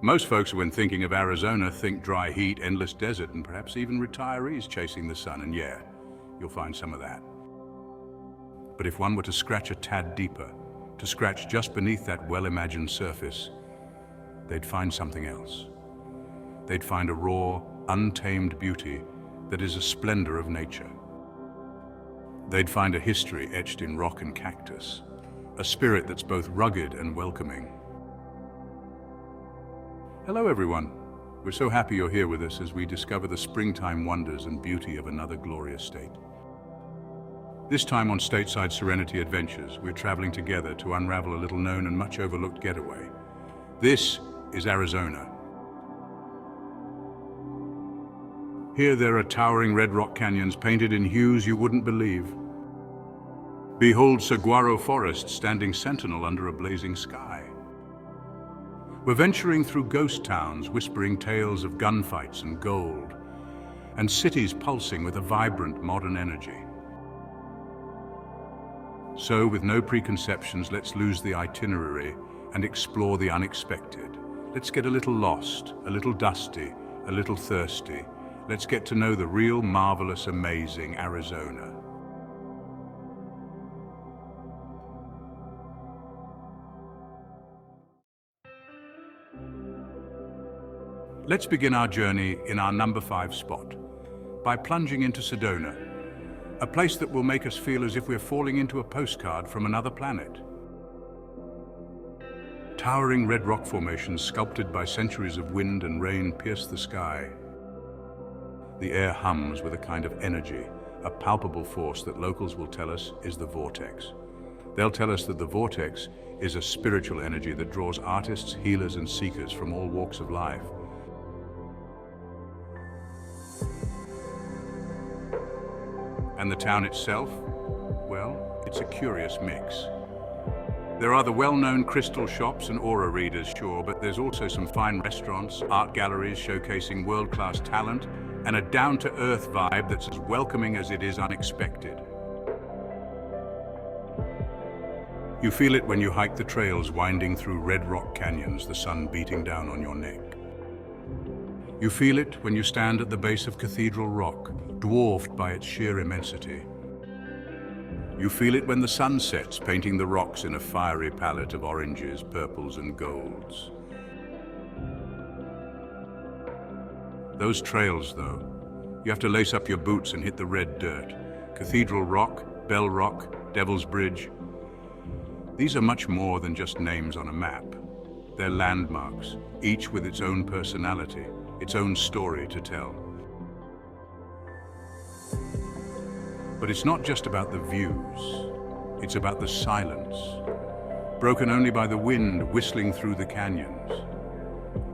Most folks, when thinking of Arizona, think dry heat, endless desert, and perhaps even retirees chasing the sun. And yeah, you'll find some of that. But if one were to scratch a tad deeper, to scratch just beneath that well-imagined surface, they'd find something else. They'd find a raw, untamed beauty that is a splendor of nature. They'd find a history etched in rock and cactus, a spirit that's both rugged and welcoming. Hello everyone. We're so happy you're here with us as we discover the springtime wonders and beauty of another glorious state. This time on Stateside Serenity Adventures, we're traveling together to unravel a little-known and much overlooked getaway. This is Arizona. Here there are towering red rock canyons painted in hues you wouldn't believe. Behold saguaro forest standing sentinel under a blazing sky. We're venturing through ghost towns whispering tales of gunfights and gold, and cities pulsing with a vibrant modern energy. So, with no preconceptions, let's lose the itinerary and explore the unexpected. Let's get a little lost, a little dusty, a little thirsty. Let's get to know the real, marvelous, amazing Arizona. Let's begin our journey in our number 5 spot by plunging into Sedona, a place that will make us feel as if we're falling into a postcard from another planet. Towering red rock formations sculpted by centuries of wind and rain pierce the sky. The air hums with a kind of energy, a palpable force that locals will tell us is the vortex. They'll tell us that the vortex is a spiritual energy that draws artists, healers, and seekers from all walks of life. And the town itself? Well, it's a curious mix. There are the well-known crystal shops and aura readers, sure, but there's also some fine restaurants, art galleries showcasing world-class talent, and a down-to-earth vibe that's as welcoming as it is unexpected. You feel it when you hike the trails winding through red rock canyons, the sun beating down on your neck. You feel it when you stand at the base of Cathedral Rock, dwarfed by its sheer immensity. You feel it when the sun sets, painting the rocks in a fiery palette of oranges, purples, and golds. Those trails, though, you have to lace up your boots and hit the red dirt. Cathedral Rock, Bell Rock, Devil's Bridge. These are much more than just names on a map. They're landmarks, each with its own personality, its own story to tell. But it's not just about the views, it's about the silence, broken only by the wind whistling through the canyons.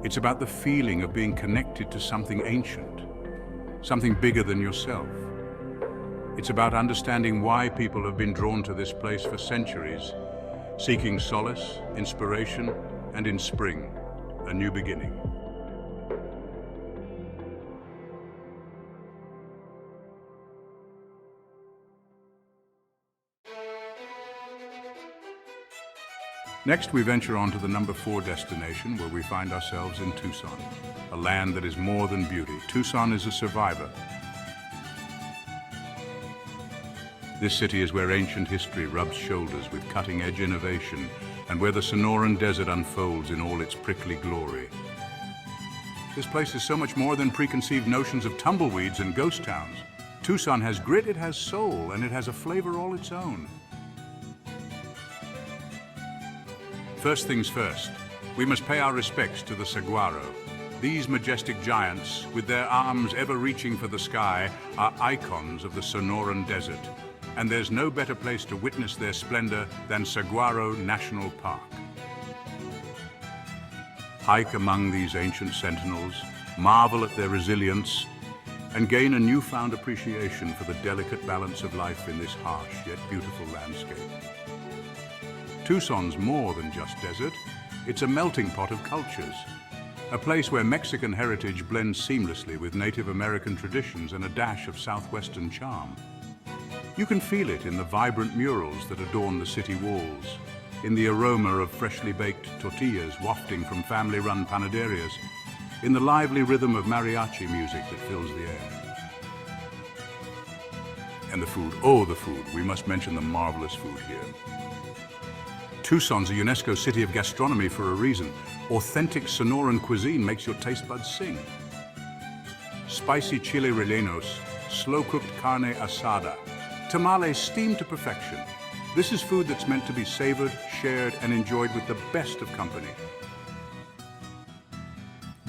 It's about the feeling of being connected to something ancient, something bigger than yourself. It's about understanding why people have been drawn to this place for centuries, seeking solace, inspiration, and in spring, a new beginning. Next, we venture on to the number 4 destination, where we find ourselves in Tucson, a land that is more than beauty. Tucson is a survivor. This city is where ancient history rubs shoulders with cutting-edge innovation, and where the Sonoran Desert unfolds in all its prickly glory. This place is so much more than preconceived notions of tumbleweeds and ghost towns. Tucson has grit, it has soul, and it has a flavor all its own. First things first, we must pay our respects to the saguaro. These majestic giants, with their arms ever reaching for the sky, are icons of the Sonoran Desert. And there's no better place to witness their splendor than Saguaro National Park. Hike among these ancient sentinels, marvel at their resilience, and gain a newfound appreciation for the delicate balance of life in this harsh yet beautiful landscape. Tucson's more than just desert, it's a melting pot of cultures. A place where Mexican heritage blends seamlessly with Native American traditions and a dash of Southwestern charm. You can feel it in the vibrant murals that adorn the city walls, in the aroma of freshly baked tortillas wafting from family-run panaderias, in the lively rhythm of mariachi music that fills the air. And the food, oh the food, we must mention the marvelous food here. Tucson's a UNESCO City of Gastronomy for a reason. Authentic Sonoran cuisine makes your taste buds sing. Spicy chile rellenos, slow-cooked carne asada, tamales steamed to perfection. This is food that's meant to be savored, shared, and enjoyed with the best of company.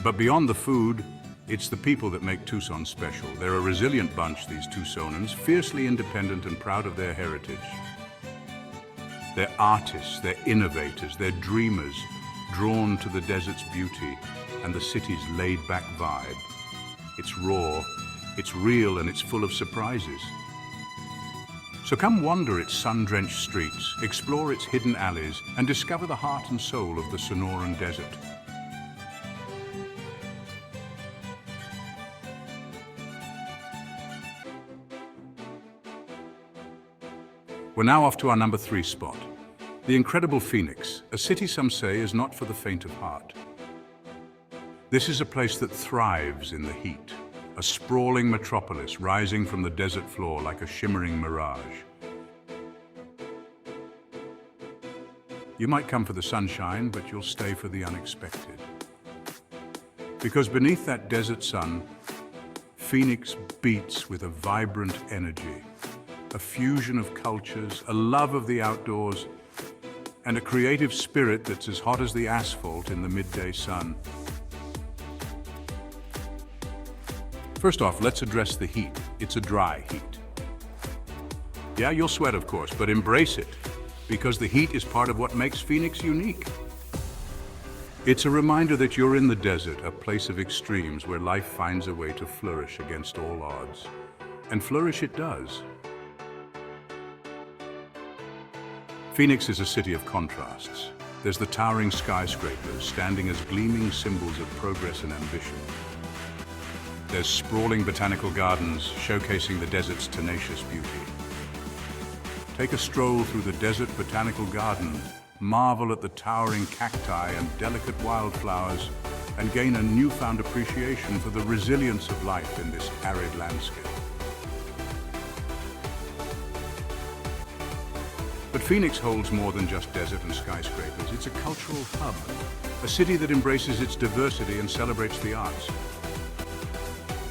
But beyond the food, it's the people that make Tucson special. They're a resilient bunch, these Tucsonans, fiercely independent and proud of their heritage. They're artists, they're innovators, they're dreamers, drawn to the desert's beauty and the city's laid-back vibe. It's raw, it's real, and it's full of surprises. So come wander its sun-drenched streets, explore its hidden alleys, and discover the heart and soul of the Sonoran Desert. We're now off to our number 3 spot, the incredible Phoenix, a city some say is not for the faint of heart. This is a place that thrives in the heat, a sprawling metropolis rising from the desert floor like a shimmering mirage. You might come for the sunshine, but you'll stay for the unexpected. Because beneath that desert sun, Phoenix beats with a vibrant energy. A fusion of cultures, a love of the outdoors, and a creative spirit that's as hot as the asphalt in the midday sun. First off, let's address the heat. It's a dry heat. Yeah, you'll sweat, of course, but embrace it, because the heat is part of what makes Phoenix unique. It's a reminder that you're in the desert, a place of extremes where life finds a way to flourish against all odds. And flourish it does. Phoenix is a city of contrasts. There's the towering skyscrapers standing as gleaming symbols of progress and ambition. There's sprawling botanical gardens showcasing the desert's tenacious beauty. Take a stroll through the Desert Botanical Garden, marvel at the towering cacti and delicate wildflowers, and gain a newfound appreciation for the resilience of life in this arid landscape. But Phoenix holds more than just desert and skyscrapers. It's a cultural hub, a city that embraces its diversity and celebrates the arts.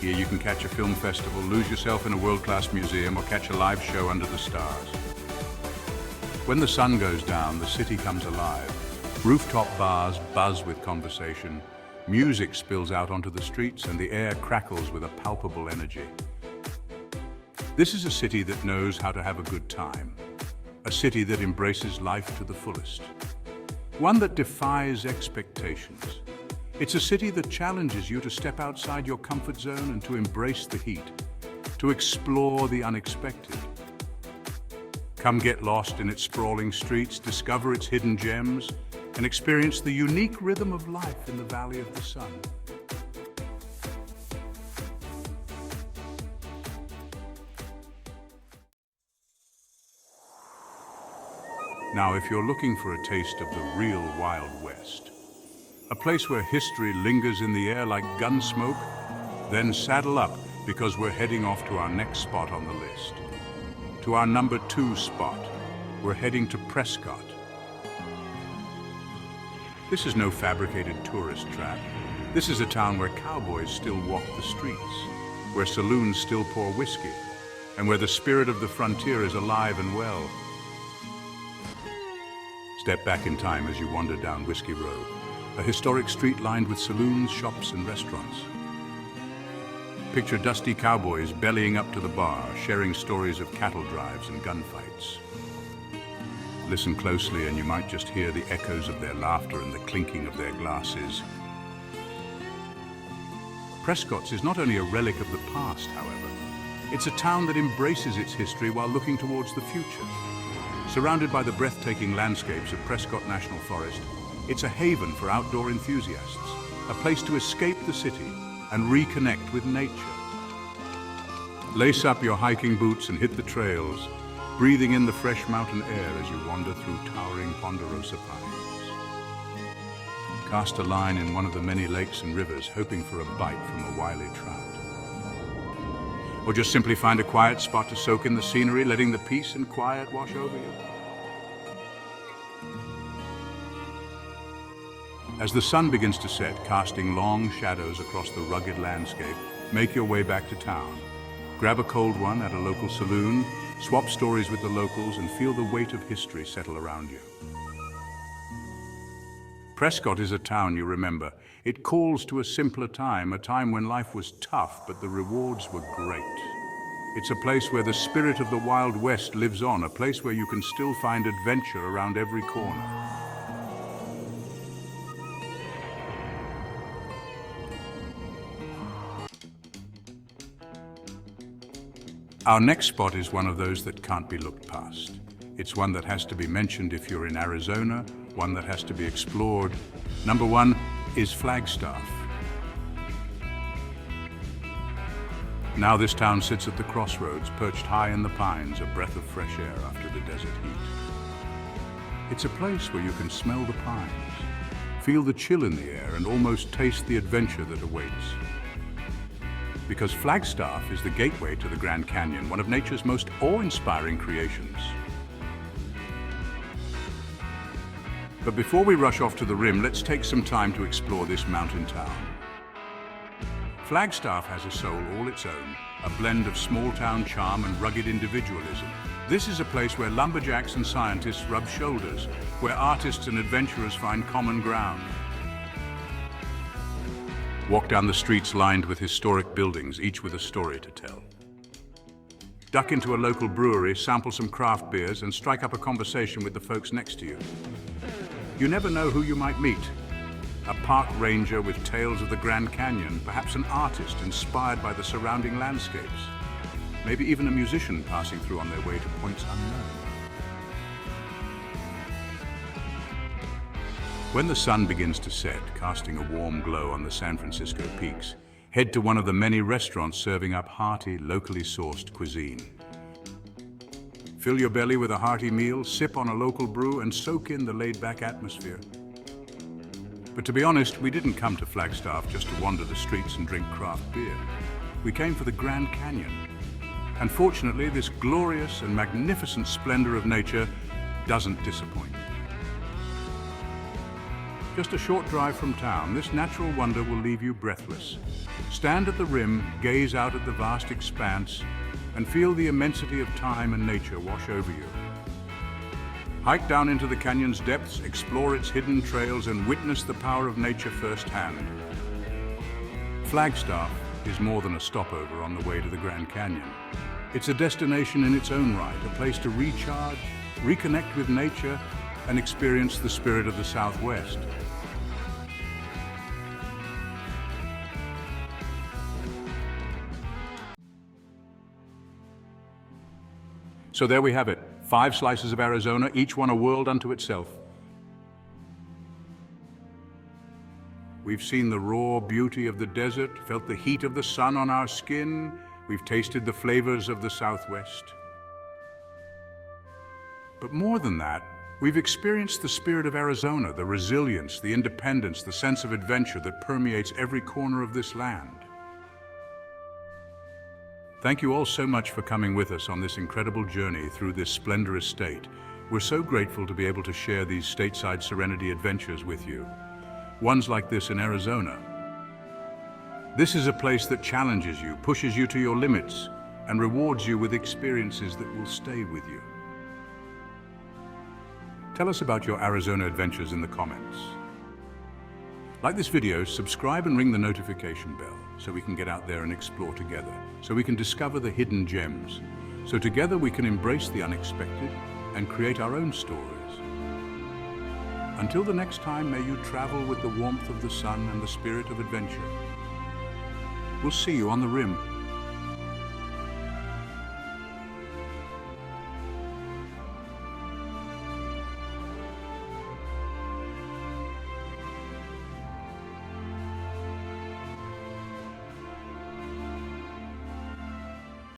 Here you can catch a film festival, lose yourself in a world-class museum, or catch a live show under the stars. When the sun goes down, the city comes alive. Rooftop bars buzz with conversation, music spills out onto the streets, and the air crackles with a palpable energy. This is a city that knows how to have a good time. A city that embraces life to the fullest. One that defies expectations. It's a city that challenges you to step outside your comfort zone and to embrace the heat, to explore the unexpected. Come get lost in its sprawling streets, discover its hidden gems, and experience the unique rhythm of life in the Valley of the Sun. Now, if you're looking for a taste of the real Wild West, a place where history lingers in the air like gun smoke, then saddle up, because we're heading off to our next spot on the list. To our number 2 spot, we're heading to Prescott. This is no fabricated tourist trap. This is a town where cowboys still walk the streets, where saloons still pour whiskey, and where the spirit of the frontier is alive and well. Step back in time as you wander down Whiskey Row, a historic street lined with saloons, shops, and restaurants. Picture dusty cowboys bellying up to the bar, sharing stories of cattle drives and gunfights. Listen closely and you might just hear the echoes of their laughter and the clinking of their glasses. Prescott's is not only a relic of the past, however. It's a town that embraces its history while looking towards the future. Surrounded by the breathtaking landscapes of Prescott National Forest, it's a haven for outdoor enthusiasts, a place to escape the city and reconnect with nature. Lace up your hiking boots and hit the trails, breathing in the fresh mountain air as you wander through towering ponderosa pines. Cast a line in one of the many lakes and rivers, hoping for a bite from a wily trout. Or just simply find a quiet spot to soak in the scenery, letting the peace and quiet wash over you. As the sun begins to set, casting long shadows across the rugged landscape, make your way back to town. Grab a cold one at a local saloon, swap stories with the locals, and feel the weight of history settle around you. Prescott is a town you remember. It calls to a simpler time, a time when life was tough, but the rewards were great. It's a place where the spirit of the Wild West lives on, a place where you can still find adventure around every corner. Our next spot is one of those that can't be looked past. It's one that has to be mentioned if you're in Arizona, one that has to be explored. Number one is Flagstaff. Now this town sits at the crossroads, perched high in the pines, a breath of fresh air after the desert heat. It's a place where you can smell the pines, feel the chill in the air, and almost taste the adventure that awaits. Because Flagstaff is the gateway to the Grand Canyon, one of nature's most awe-inspiring creations. But before we rush off to the rim, let's take some time to explore this mountain town. Flagstaff has a soul all its own, a blend of small-town charm and rugged individualism. This is a place where lumberjacks and scientists rub shoulders, where artists and adventurers find common ground. Walk down the streets lined with historic buildings, each with a story to tell. Duck into a local brewery, sample some craft beers, and strike up a conversation with the folks next to you. You never know who you might meet. A park ranger with tales of the Grand Canyon, perhaps an artist inspired by the surrounding landscapes. Maybe even a musician passing through on their way to points unknown. When the sun begins to set, casting a warm glow on the San Francisco peaks, head to one of the many restaurants serving up hearty, locally sourced cuisine. Fill your belly with a hearty meal, sip on a local brew, and soak in the laid-back atmosphere. But to be honest, we didn't come to Flagstaff just to wander the streets and drink craft beer. We came for the Grand Canyon. And fortunately, this glorious and magnificent splendor of nature doesn't disappoint. Just a short drive from town, this natural wonder will leave you breathless. Stand at the rim, gaze out at the vast expanse, and feel the immensity of time and nature wash over you. Hike down into the canyon's depths, explore its hidden trails, and witness the power of nature firsthand. Flagstaff is more than a stopover on the way to the Grand Canyon. It's a destination in its own right, a place to recharge, reconnect with nature, and experience the spirit of the Southwest. So there we have it, 5 slices of Arizona, each one a world unto itself. We've seen the raw beauty of the desert, felt the heat of the sun on our skin. We've tasted the flavors of the Southwest. But more than that, we've experienced the spirit of Arizona, the resilience, the independence, the sense of adventure that permeates every corner of this land. Thank you all so much for coming with us on this incredible journey through this splendorous state. We're so grateful to be able to share these stateside serenity adventures with you. Ones like this in Arizona. This is a place that challenges you, pushes you to your limits, and rewards you with experiences that will stay with you. Tell us about your Arizona adventures in the comments. Like this video, subscribe and ring the notification bell so we can get out there and explore together, so we can discover the hidden gems, so together we can embrace the unexpected and create our own stories. Until the next time, may you travel with the warmth of the sun and the spirit of adventure. We'll see you on the rim.